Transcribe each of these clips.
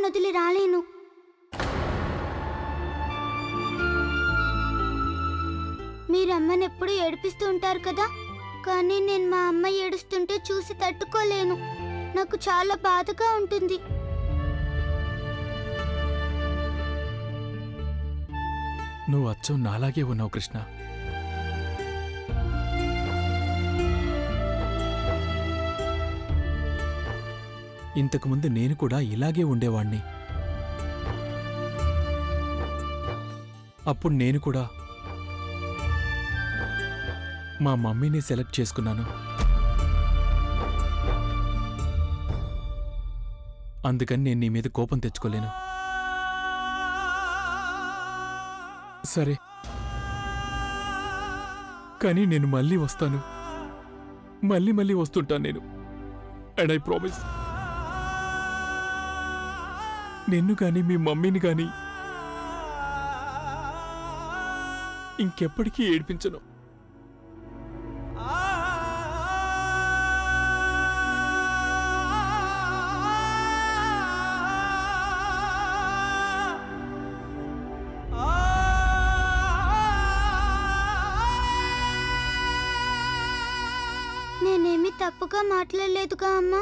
వదిలి రాలేను. మీరు అమ్మని ఎప్పుడు ఏడిపిస్తూ ఉంటారు కదా, కానీ నేను మా అమ్మ ఏడుస్తుంటే చూసి తట్టుకోలేను. నాకు చాలా బాధగా ఉంటుంది. నువ్వు అచ్చం నాలాగే ఉన్నావు కృష్ణ. ఇంతకుముందు నేను కూడా ఇలాగే ఉండేవాణ్ణి. అప్పుడు నేను కూడా మా మమ్మీని సెలెక్ట్ చేసుకున్నాను. అందుకని నేను నీ మీద కోపం తెచ్చుకోలేను. సరే, కానీ నేను మళ్ళీ వస్తాను. మళ్ళీ వస్తుంటాను నేను. అండ్ ఐ ప్రామిస్, నిన్ను కానీ మీ మమ్మీని కానీ ఇంకెప్పటికీ ఏడిపించను. నేనేమి తప్పుగా మాట్లాడలేదుగా అమ్మా?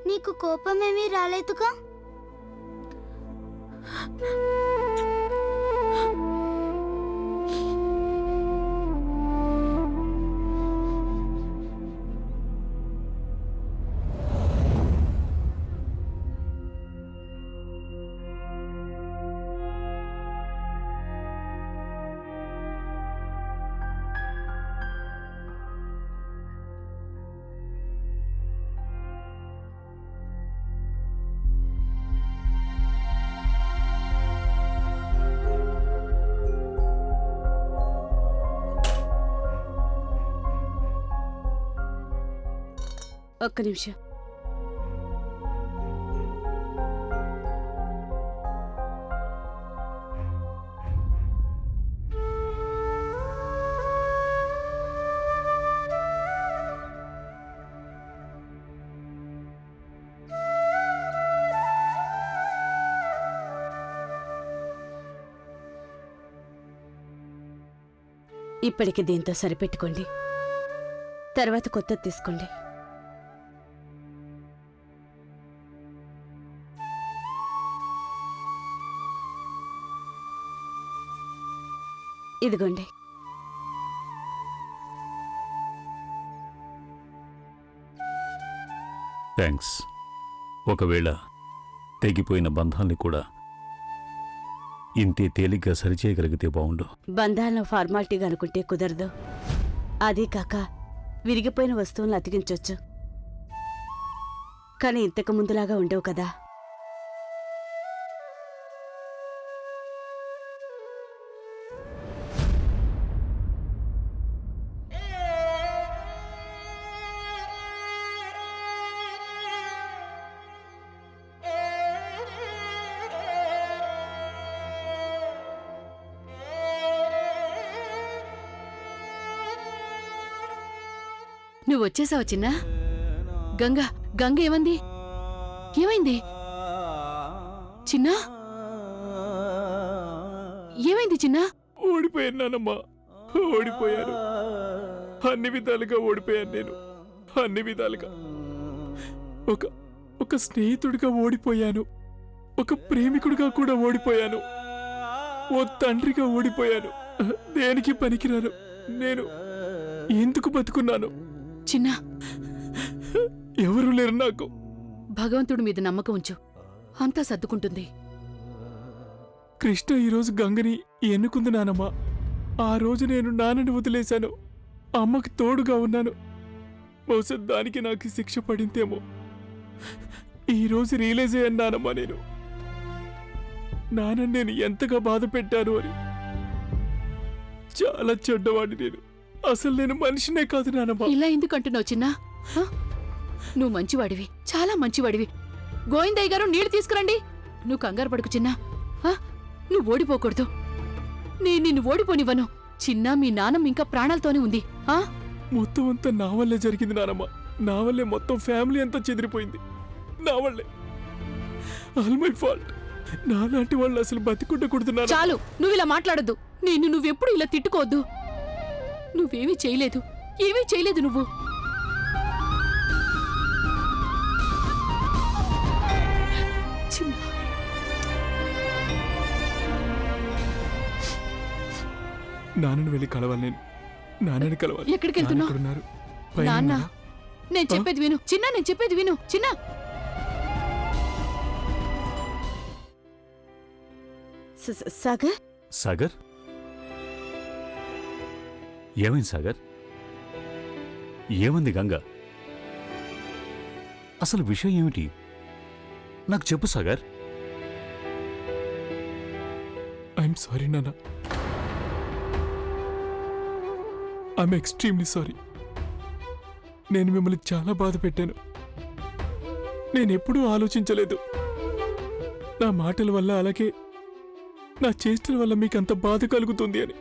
నీకు కోపమేమీ రాలేదుగా? ఒక్క నిమిషం. ఇప్పటికి దీంతో సరిపెట్టుకోండి. తర్వాత కొత్తది తీసుకోండి. ఇదిగోండి. థ్యాంక్స్. ఒకవేళ తెగిపోయిన బంధాల్ని కూడా ఇంతే తేలిగ్గా సరిచేయగలిగితే బావుండు. బంధాలను ఫార్మాలిటీగా అనుకుంటే కుదరదు. అదీ కాక విరిగిపోయిన వస్తువులను అతికించొచ్చు, కానీ ఇంతకు ముందులాగా ఉండవు కదా. నువ్వు వచ్చేసావు చిన్నా. గంగ ఏమంది? ఏమైంది చిన్నా? ఏమైంది చిన్నా? ఓడిపోయానమ్మా, ఓడిపోయాను. అన్ని విధాలుగా ఓడిపోయాను నేను. అన్ని విధాలుగా ఒక స్నేహితుడిగా ఓడిపోయాను. ఒక ప్రేమికుడిగా కూడా ఓడిపోయాను. ఓ తండ్రిగా ఓడిపోయాను. దేనికి పనికిరాను. నేను ఎందుకు బతుకున్నాను? చిన్నా, ఎవరు లేరు నాకు. భగవంతుడి మీద నమ్మకం ఉంచు, అంతా సర్దుకుంటుంది. కృష్ణ ఈరోజు గంగని ఎన్నుకుంది నానమ్మా. ఆ రోజు నేను నాన్నని వదిలేశాను. అమ్మకి తోడుగా ఉన్నాను. బహుశా దానికి నాకు శిక్ష పడిందేమో. ఈరోజు రియలైజ్ అయ్యాను నానమ్మా, నేను నాన్నని నేను ఎంతగా బాధ పెట్టాను అని. చాలా చెడ్డవాడిని నేను. అసలు నేను మనిషినే కాదు నానమ్మా. ఇలా ఎందుకు అంటున్నావు చిన్నా? నువ్వు మంచివాడివి, చాలా మంచివాడివి. గోవిందయ్య గారు నీళ్లు తీసుకురండి. నువ్వు కంగారు పడుకు చిన్నా. నువ్వు ఓడిపోకూడదు. నేను నిన్ను ఓడిపోనివ్వను. చిన్నా, మీ నాన్నమ్మ ఇంకా ప్రాణాలతోనే ఉంది. మొత్తం అంతా నా వల్లే జరిగింది నానమ్మా. నా వల్లే మొత్తం ఫ్యామిలీ అంతా చెదిరిపోయింది. నా వల్లే. All my fault. నాలాంటి వాళ్ళు అసలు బతికుండకూడదు నాన్న. చాలు, నువ్వు ఇలా మాట్లాడొద్దు. నువ్వెప్పుడు ఇలా తిట్టుకోవద్దు. నువ్వేమీ చేయలేదు, ఏమీ చేయలేదు నువ్వు. చిన్న, నాన్నని వెళ్ళి కలవాలి నేను. నాన్నని కలవాలి. ఎక్కడికి వెళ్తున్నావ్? నాన్న ఎక్కడున్నారు? పైన నాన్న, ఉన్నారా? నేను చెప్పేది విను. చిన్న, నేను చెప్పేది విను. చిన్న, సాగర్, సాగర్, ఏమైంది సాగర్? ఏమంది గంగ? అసలు విషయం ఏమిటి? నాకు చెప్పు సాగర్. ఐఎమ్ సారీ నాన్న. I'm extremely sorry. నేను మిమ్మల్ని చాలా బాధ పెట్టాను. నేనెప్పుడూ ఆలోచించలేదు నా మాటల వల్ల, అలాగే నా చేష్టల వల్ల మీకు అంత బాధ కలుగుతుంది అని.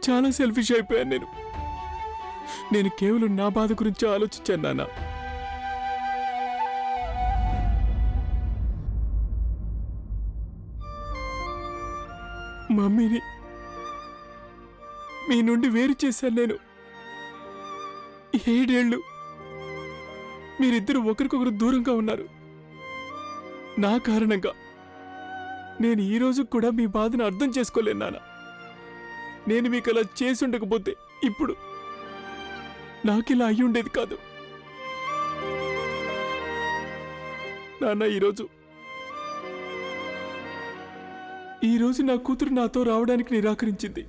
చాలా సెల్ఫిష్ అయిపోయాను నేను కేవలం నా బాధ గురించి ఆలోచించాను నాన్న. మమ్మీని మీ నుండి వేరు చేశాను నేను. 7 ఏళ్ళు మీరిద్దరూ ఒకరికొకరు దూరంగా ఉన్నారు. నా కారణంగా నేను ఈ రోజు కూడా మీ బాధను అర్థం చేసుకోలేను నాన్న. నేను మీకు అలా చేసి ఉండకపోతే ఇప్పుడు నాకిలా అయ్యి ఉండేది కాదు నాన్న. ఈరోజు నా కూతురు నాతో రావడానికి నిరాకరించింది.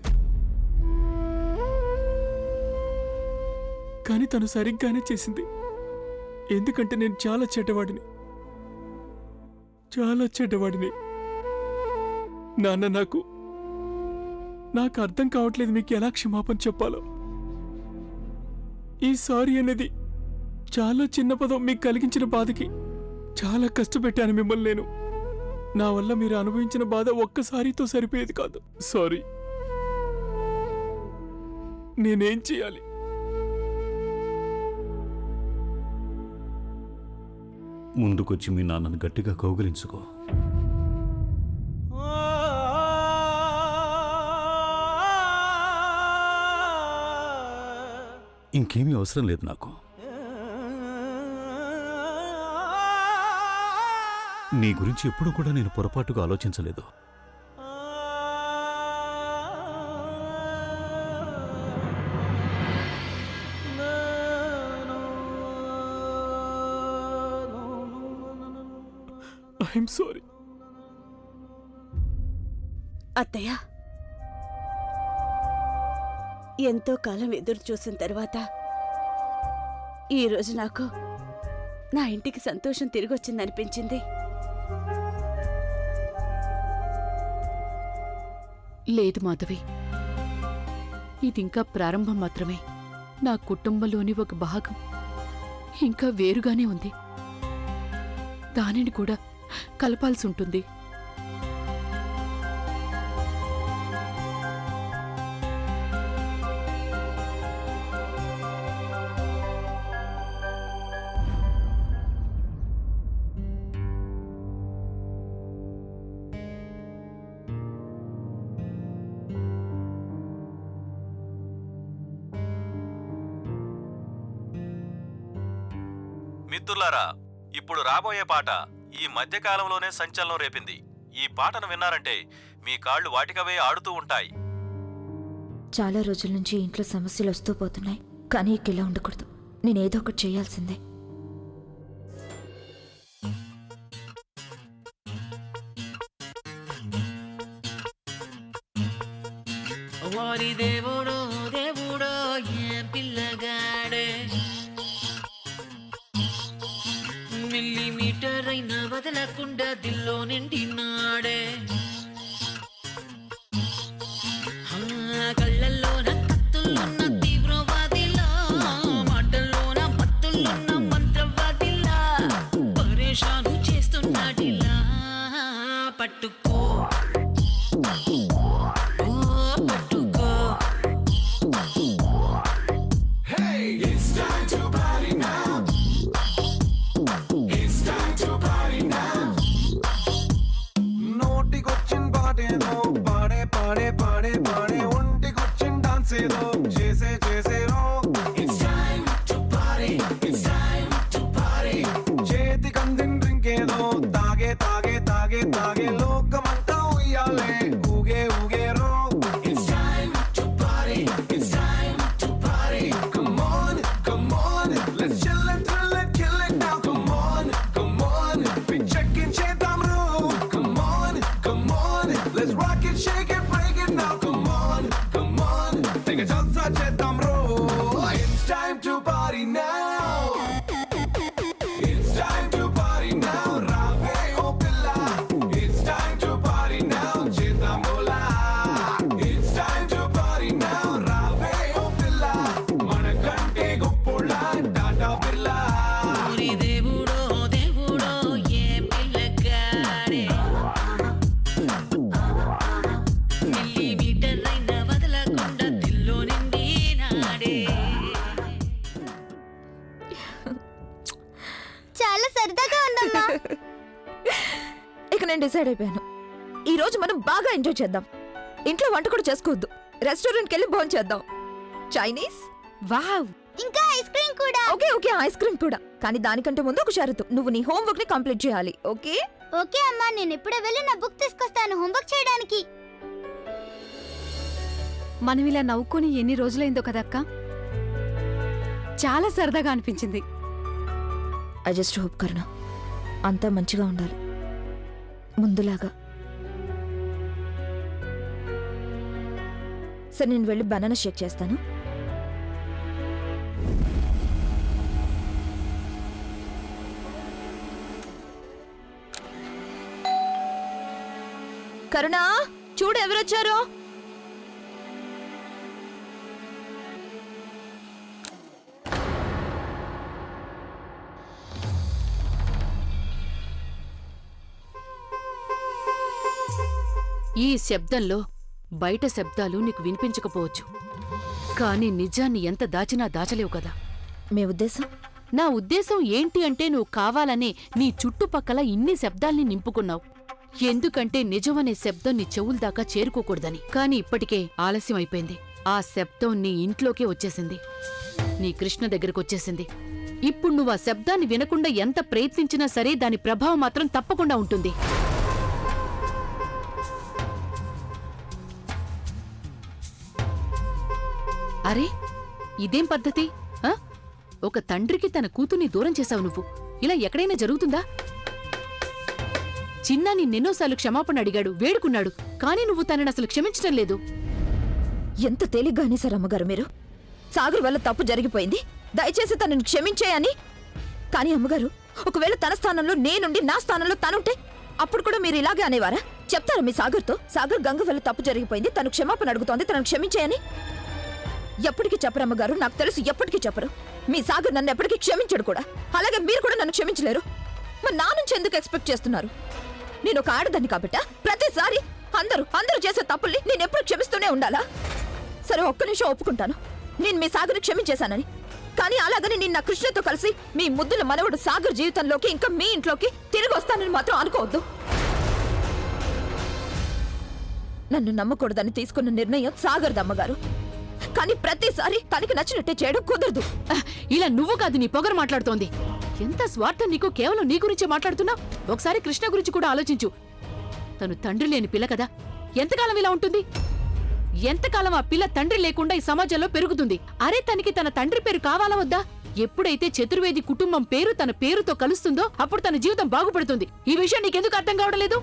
కానీ తను సరిగ్గానే చేసింది. ఎందుకంటే నేను చాలా చెడ్డవాడిని. నాన్న, నాకు అర్థం కావట్లేదు మీకు ఎలా క్షమాపణ చెప్పాలో. ఈ సారీ అనేది చాలా చిన్న పదం. మీకు కలిగించిన బాధకి చాలా కష్టపెట్టాను మిమ్మల్ని నేను. నా వల్ల మీరు అనుభవించిన బాధ ఒక్కసారితో సరిపోయేది కాదు. సారీ. నేనేం చేయాలి? ముందుకొచ్చి మీ నాన్నను గట్టిగా కౌగిలించుకో. ఇంకేమీ అవసరం లేదు నాకు. నీ గురించి ఎప్పుడు కూడా నేను పొరపాటుగా ఆలోచించలేదు. I'm sorry. అత్తయ్య, ఎంతో కాలం ఎదురు చూసిన తర్వాత ఈరోజు నాకు నా ఇంటికి సంతోషం తిరిగొచ్చిందనిపించింది. లేదు మాధవి, ఇదింకా ప్రారంభం మాత్రమే. నా కుటుంబంలోని ఒక భాగం ఇంకా వేరుగానే ఉంది. దానిని కూడా కలపాల్సి ఉంటుంది. మిత్రులారా, ఇప్పుడు రాబోయే పాట ఈ మధ్యకాలంలోనే సంచలనం రేపింది. ఈ పాటను విన్నారంటే మీ కాళ్ళు వాటికవే ఆడుతూ ఉంటాయి. చాలా రోజుల నుంచి ఇంట్లో సమస్యలు వస్తూ పోతున్నాయి. కానీ ఇలా ఉండకూడదు. నేనేదో ఒకటి చేయాల్సిందే. దేవుడో దేవుడో ఏం పిల్లగాడే, మిల్లీమీటర్ అయినా వదలకుండా దిల్లో నిండినాడే. కళ్ళల్లోన కత్తుల్లోన తీవ్రవాదిలా, మాటల్లోన మత్తుల్లోన మంత్రవాదిలా, పరేషాను చేస్తున్నాడిలా. పట్టుకో పట్టుకో. చేసేదో చేసేరో It's time to party, it's time to party. చేతికి అందిన డ్రింక్ ఏదో తాగే లోకమంతా ఉయ్యాలే ఊగేరో It's time to party, it's time to party. Come on, let's chill and thrill and kill it now. Come on, we checkin' చేద్దాం రో. Come on, let's rock it, shake it, break it now. Come on, take a jalsa చేద్దాం రో. It's time to party now. It's time to party now. రావే ఓ పిల్ల. It's time to party now. చేద్దాం బోలా. It's time to party now. రావే ఓ పిల్ల. మనకంటే గొప్పోళ్ళ టాటా బిర్లా. ఊరి దేవుడో ఏ పిల్లగాడే మిల్లీమీటర్ అయినా వదలకుండా దిల్లో నిండినాడే చాలా సరదాగా ఉందమ్మా. ఇక నేను డిసైడ్ అయిపోయాను. ఈ రోజు మనం బాగా ఎంజాయ్ చేద్దాం. ఇంట్లో వంట కూడా చేసుకోవద్దు. రెస్టారెంట్కి వెళ్ళి భోజనం చేద్దాం. Chinese wow. ఇంకా ఐస్ క్రీమ్ కూడా. ఓకే ఐస్ క్రీమ్ కూడా. కానీ దానికంటే ముందు ఒక షరతు. నువ్వు నీ హోంవర్క్ ని కంప్లీట్ చేయాలి. ఓకే ఓకే అమ్మా, నేను ఇప్పుడే వెళ్ళి నా బుక్ తీసుకొస్తాను హోంవర్క్ చేయడానికి. మనం ఇలా నవ్వుకొని ఎన్ని రోజులైందో కదక్క. చాలా సరదాగా అనిపించింది. ఐ జస్ట్ హోప్ కరుణ అంతా మంచిగా ఉండాలి ముందులాగా. సరే నేను వెళ్ళి బనానా షేక్ చేస్తాను. కరుణ చూడు ఎవరొచ్చారో. ఈ శబ్దంలో బయట శబ్దాలు నీకు వినిపించకపోవచ్చు, కానీ నిజాన్ని ఎంత దాచినా దాచలేవు కదా. మీ ఉద్దేశం? నా ఉద్దేశం ఏంటి అంటే నువ్వు కావాలనే నీ చుట్టుపక్కల ఇన్ని శబ్దాల్ని నింపుకున్నావు. ఎందుకంటే నిజమనే శబ్దం నీ చెవుల దాకా చేరుకోకూడదని. కాని ఇప్పటికే ఆలస్యం అయిపోయింది. ఆ శబ్దం నీ ఇంట్లోకే వచ్చేసింది, నీ కృష్ణ దగ్గరకొచ్చేసింది. ఇప్పుడు నువ్వు ఆ శబ్దాన్ని వినకుండా ఎంత ప్రయత్నించినా సరే దాని ప్రభావం మాత్రం తప్పకుండా ఉంటుంది. అరే ఇదేం పద్ధతి? ఒక తండ్రికి తన కూతుర్ని దూరం చేశావు నువ్వు. ఇలా ఎక్కడైనా జరుగుతుందా? చిన్నా నిన్నెన్నోసార్లు క్షమాపణ అడిగాడు, వేడుకున్నాడు, కానీ నువ్వు తనని అసలు క్షమించడం లేదు. ఎంత తేలిగ్గా అనేసారు అమ్మగారు మీరు. సాగర్ వల్ల తప్పు జరిగిపోయింది, దయచేసి తనని క్షమించేయని. కానీ అమ్మగారు, ఒకవేళ తన స్థానంలో నేనుండి నా స్థానంలో తనుంటే అప్పుడు కూడా మీరు ఇలాగే అనేవారా? చెప్తారా మీ సాగర్తో, సాగర్ గంగ వల్ల తప్పు జరిగిపోయింది, తను క్షమాపణ అడుగుతోంది, తనను క్షమించేయని? ఎప్పటికీ చెప్పరు అమ్మగారు, నాకు తెలుసు ఎప్పటికీ చెప్పరు. మీ సాగర్ నన్ను ఎప్పటికీ క్షమించడు కూడా. అలాగే మీరు కూడా నన్ను క్షమించలేరు. మరి నా నుంచి ఎందుకు ఎక్స్పెక్ట్ చేస్తున్నారు? నేను ఒక ఆడదాన్ని కాబట్టా ప్రతిసారి అందరూ చేసే తప్పుల్ని నేను ఎప్పుడు క్షమిస్తూనే ఉండాలా? సరే ఒక్క నిమిషం ఒప్పుకుంటాను, నేను మీ సాగర్ని క్షమించేశానని. కానీ అలాగని నేను నా కృష్ణతో కలిసి మీ ముద్దుల మనవడు సాగర్ జీవితంలోకి ఇంకా మీ ఇంట్లోకి తిరిగి వస్తానని మాత్రం అనుకోవద్దు. నన్ను నమ్మకూడదని తీసుకున్న నిర్ణయం సాగర్ దమ్మగారు. కానీ ప్రతిసారి తనకి నచ్చినట్టే చేయడం కుదరదు. ఇలా నువ్వు కాదు నీ పొగరు మాట్లాడుతోంది. ఎంత స్వార్థం నీకు, కేవలం నీ గురించే మాట్లాడుతున్నా. ఒకసారి కృష్ణ గురించి కూడా ఆలోచించు. తను తండ్రి లేని పిల్ల కదా, ఎంతకాలం ఇలా ఉంటుంది? ఎంతకాలం ఆ పిల్ల తండ్రి లేకుండా ఈ సమాజంలో పెరుగుతుంది? అరే తనకి తన తండ్రి పేరు కావాలా వద్దా? ఎప్పుడైతే చతుర్వేది కుటుంబం పేరు తన పేరుతో కలుస్తుందో అప్పుడు తన జీవితం బాగుపడుతుంది. ఈ విషయం నీకెందుకు అర్థం కావడం లేదు?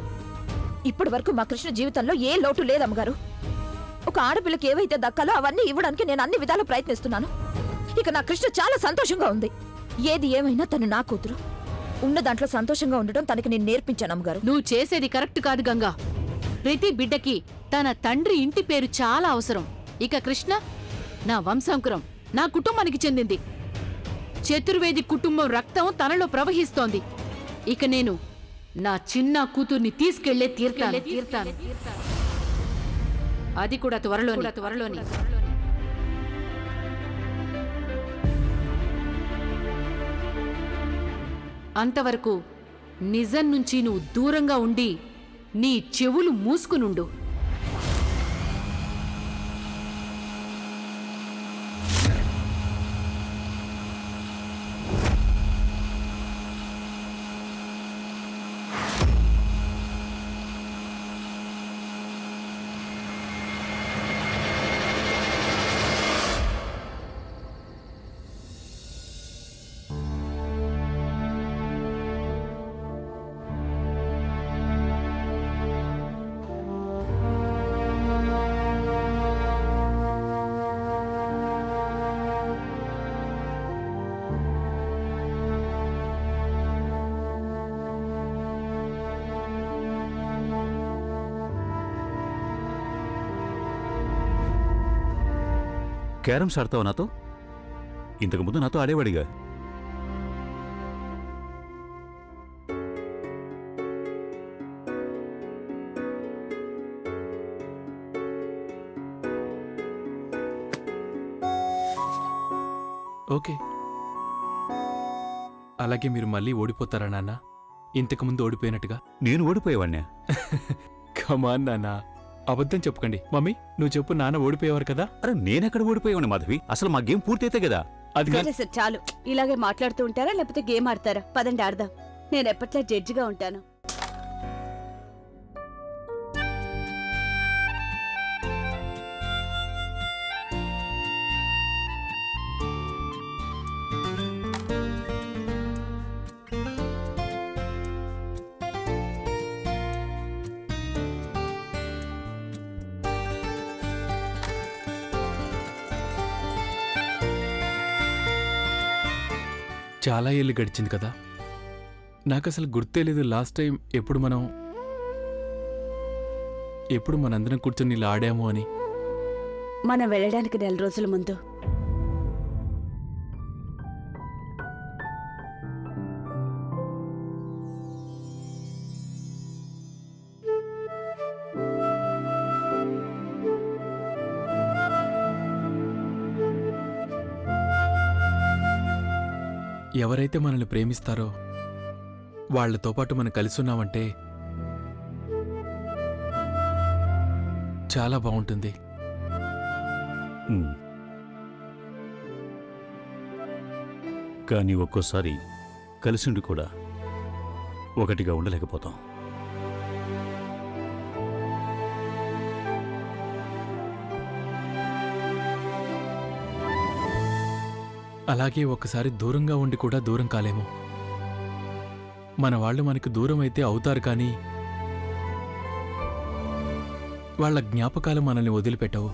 ఇప్పటి వరకు మా కృష్ణ జీవితంలో ఏ లోటు లేదమ్మగారు. ఒక ఆడపిల్లకి ఏవైతే దక్కాలో అవన్నీ ఇవ్వడానికి నేను అన్ని విధాలు ప్రయత్నిస్తున్నాను. ఇక నా కృష్ణ చాలా సంతోషంగా ఉంది. ఏది ఏమైనా తను నా కూతురు. ఉన్న దాంట్లో సంతోషంగా ఉండడం తనకి నేను నేర్పించాను అమ్మగారు. నువ్వు చేసేది కరెక్ట్ కాదు గంగా. ప్రతి బిడ్డకి తన తండ్రి ఇంటి పేరు చాలా అవసరం. ఇక కృష్ణ నా వంశాంకురం, నా కుటుంబానికి చెందింది. చతుర్వేది కుటుంబం రక్తం తనలో ప్రవహిస్తోంది. ఇక నేను నా చిన్న కూతుర్ని తీసుకెళ్లే తీర్తాను. అది కూడా త్వరలోని. అంతవరకు నిజం నుంచి నువ్వు దూరంగా ఉండి నీ చెవులు మూసుకునుండు. క్యారమ్స్ ఆడతావా నాతో? ఇంతకుముందు నాతో ఆడేవాడిగా. ఓకే. అలాగే మీరు మళ్ళీ ఓడిపోతారా నాన్న? ఇంతకుముందు ఓడిపోయినట్టుగా. నేను ఓడిపోయేవాడినా? కమాన్ నాన్న, అబద్ధం చెప్పకండి. మమ్మీ నువ్వు చెప్పు, నాన్న ఓడిపోయేవారు కదా? అరే నేనెక్కడ ఓడిపోయేవాడిని మాధవి? అసలు మా గేమ్ పూర్తి అయితే కదా. అది సరే సార్, చాలు. ఇలాగే మాట్లాడుతూ ఉంటారా లేకపోతే గేమ్ ఆడతారా? పదండి ఆడదాం. నేను ఎప్పట్లా జడ్జిగా ఉంటాను. చాలా ఏళ్ళు గడిచింది కదా, నాకు అసలు గుర్తే లేదు లాస్ట్ టైం ఎప్పుడు మనందరం కూర్చొని ఇలా ఆడాము అని. మనం వెళ్ళడానికి 4 రోజుల ముందు. ఎవరైతే మనల్ని ప్రేమిస్తారో వాళ్లతో పాటు మనం కలిసున్నామంటే చాలా బాగుంటుంది. కానీ ఒక్కోసారి కలిసిండి కూడా ఒకటిగా ఉండలేకపోతాం. అలాగే ఒకసారి దూరంగా ఉండి కూడా దూరం కాలేము. మన వాళ్ళు మనకు దూరం అయితే అవుతారు, కానీ వాళ్ళ జ్ఞాపకాలు మనల్ని వదిలిపెట్టవు.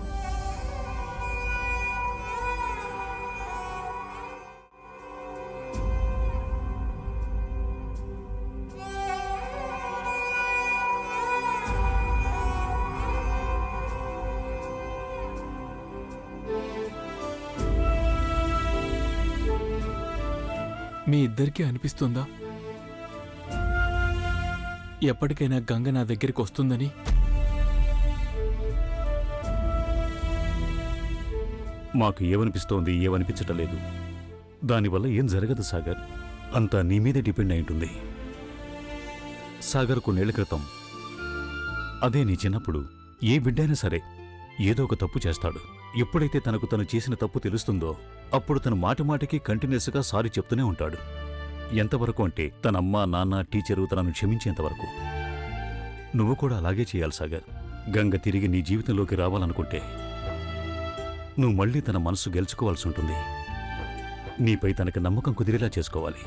మీ ఇద్దరికీ అనిపిస్తుందా ఎప్పటికైనా గంగ నా దగ్గరికి వస్తుందని? మాకు ఏమనిపిస్తోంది, ఏమనిపించటం లేదు. దానివల్ల ఏం జరగదు సాగర్. అంతా నీ మీదే డిపెండ్ అయి ఉంటుంది. సాగర్ కొన్నేళ్ల క్రితం అదే నీ చిన్నప్పుడు ఏ బిడ్డైనా సరే ఏదో ఒక తప్పు చేస్తాడు. ఎప్పుడైతే తనకు తను చేసిన తప్పు తెలుస్తుందో అప్పుడు తను మాటిమాటికి కంటిన్యూస్గా సారీ చెప్తూనే ఉంటాడు. ఎంతవరకు అంటే తన అమ్మ, నాన్న, టీచరు తనను క్షమించేంతవరకు. నువ్వు కూడా అలాగే చేయాలి సాగర్. గంగ తిరిగి నీ జీవితంలోకి రావాలనుకుంటే నువ్వు మళ్ళీ తన మనసు గెలుచుకోవాల్సి ఉంటుంది. నీపై తనకి నమ్మకం కుదిరేలా చేసుకోవాలి.